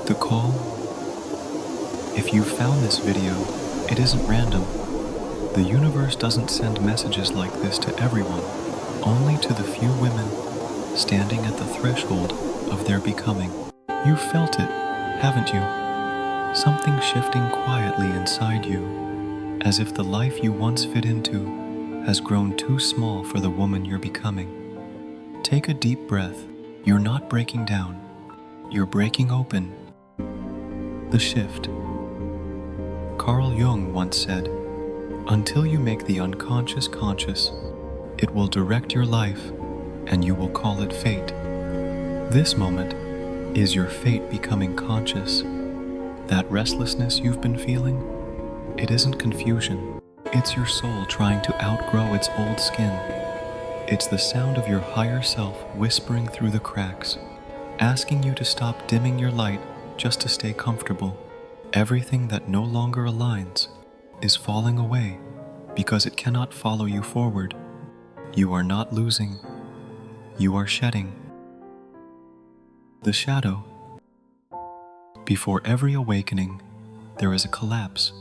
The call? If you found this video, it isn't random. The universe doesn't send messages like this to everyone, only to the few women standing at the threshold of their becoming. You've felt it, haven't you? Something shifting quietly inside you, as if the life you once fit into has grown too small for the woman you're becoming. Take a deep breath. You're not breaking down. You're breaking open. The shift. Carl Jung once said, "Until you make the unconscious conscious, it will direct your life, and you will call it fate." This moment is your fate becoming conscious. That restlessness you've been feeling, it isn't confusion. It's your soul trying to outgrow its old skin. It's the sound of your higher self whispering through the cracks, asking you to stop dimming your light just to stay comfortable. Everything that no longer aligns is falling away because it cannot follow you forward. You are not losing. You are shedding. The shadow. Before every awakening, there is a collapse.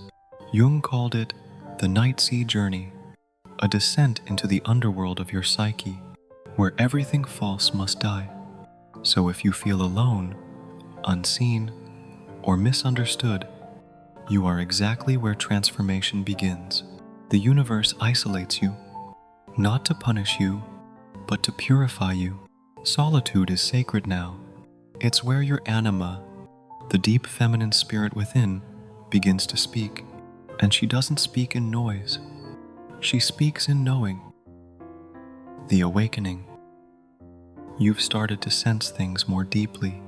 Jung called it the night sea journey, a descent into the underworld of your psyche, where everything false must die. So if you feel alone, unseen, or misunderstood, you are exactly where transformation begins. The universe isolates you, not to punish you, but to purify you. Solitude is sacred now. It's where your anima, the deep feminine spirit within, begins to speak. And she doesn't speak in noise. She speaks in knowing. The awakening. You've started to sense things more deeply,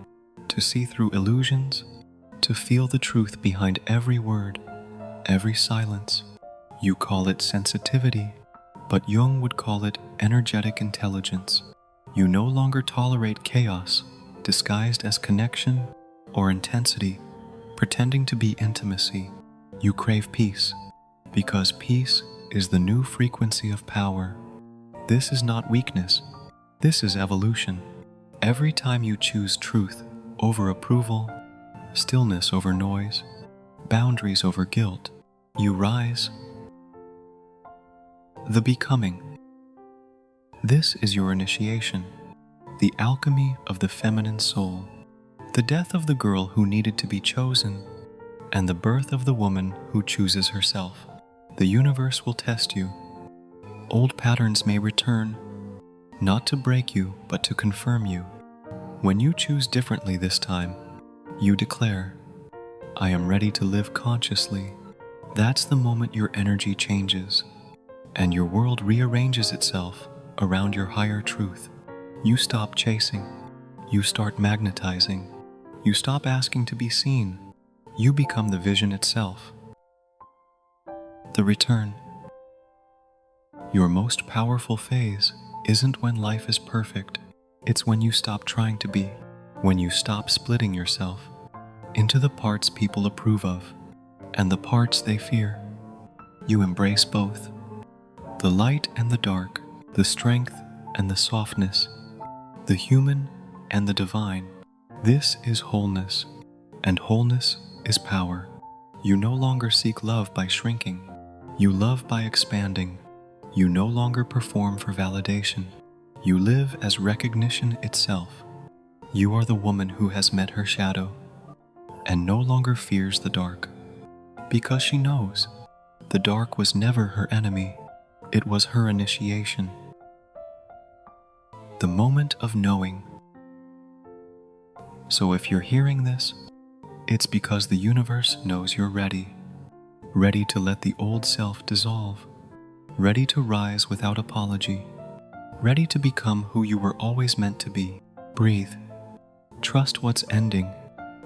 to see through illusions, to feel the truth behind every word, every silence. You call it sensitivity, but Jung would call it energetic intelligence. You no longer tolerate chaos, disguised as connection or intensity, pretending to be intimacy. You crave peace, because peace is the new frequency of power. This is not weakness. This is evolution. Every time you choose truth over approval, stillness over noise, boundaries over guilt, you rise. The becoming. This is your initiation, the alchemy of the feminine soul, the death of the girl who needed to be chosen, and the birth of the woman who chooses herself. The universe will test you. Old patterns may return, not to break you, but to confirm you. When you choose differently this time, you declare, "I am ready to live consciously." That's the moment your energy changes, and your world rearranges itself around your higher truth. You stop chasing. You start magnetizing. You stop asking to be seen. You become the vision itself. The return. Your most powerful phase isn't when life is perfect. It's when you stop trying to be, when you stop splitting yourself into the parts people approve of and the parts they fear. You embrace both, the light and the dark, the strength and the softness, the human and the divine. This is wholeness, and wholeness is power. You no longer seek love by shrinking. You love by expanding. You no longer perform for validation. You live as recognition itself. You are the woman who has met her shadow and no longer fears the dark, because she knows the dark was never her enemy. It was her initiation. The moment of knowing. So if you're hearing this, it's because the universe knows you're ready. Ready to let the old self dissolve. Ready to rise without apology. Ready to become who you were always meant to be. Breathe. Trust what's ending.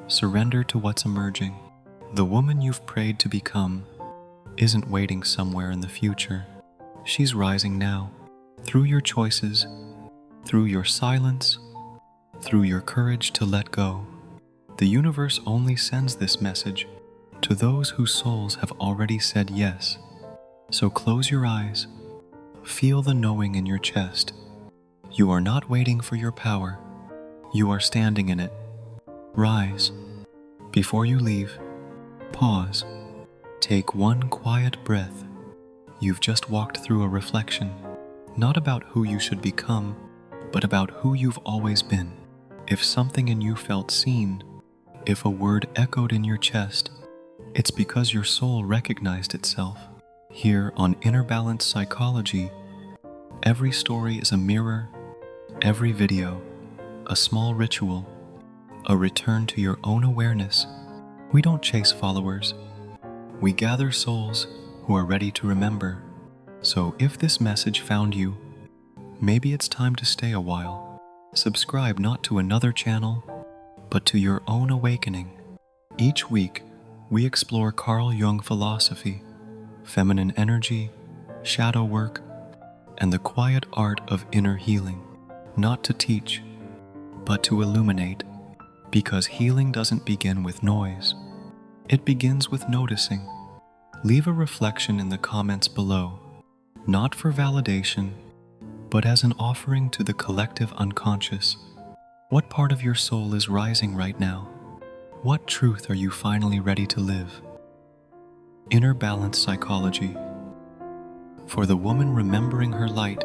Surrender to what's emerging. The woman you've prayed to become isn't waiting somewhere in the future. She's rising now, through your choices, through your silence, through your courage to let go. The universe only sends this message to those whose souls have already said yes. So close your eyes, feel the knowing in your chest. You are not waiting for your power. You are standing in it. Rise. Before you leave, pause. Take one quiet breath. You've just walked through a reflection, not about who you should become, but about who you've always been. If something in you felt seen, if a word echoed in your chest, it's because your soul recognized itself. Here on Inner Balance Psychology, every story is a mirror, every video, a small ritual, a return to your own awareness. We don't chase followers. We gather souls who are ready to remember. So if this message found you, maybe it's time to stay a while. Subscribe not to another channel, but to your own awakening. Each week, we explore Carl Jung philosophy, feminine energy, shadow work, and the quiet art of inner healing. Not to teach, but to illuminate, because healing doesn't begin with noise. It begins with noticing. Leave a reflection in the comments below, not for validation, but as an offering to the collective unconscious. What part of your soul is rising right now? What truth are you finally ready to live? Inner Balance Psychology. For the woman remembering her light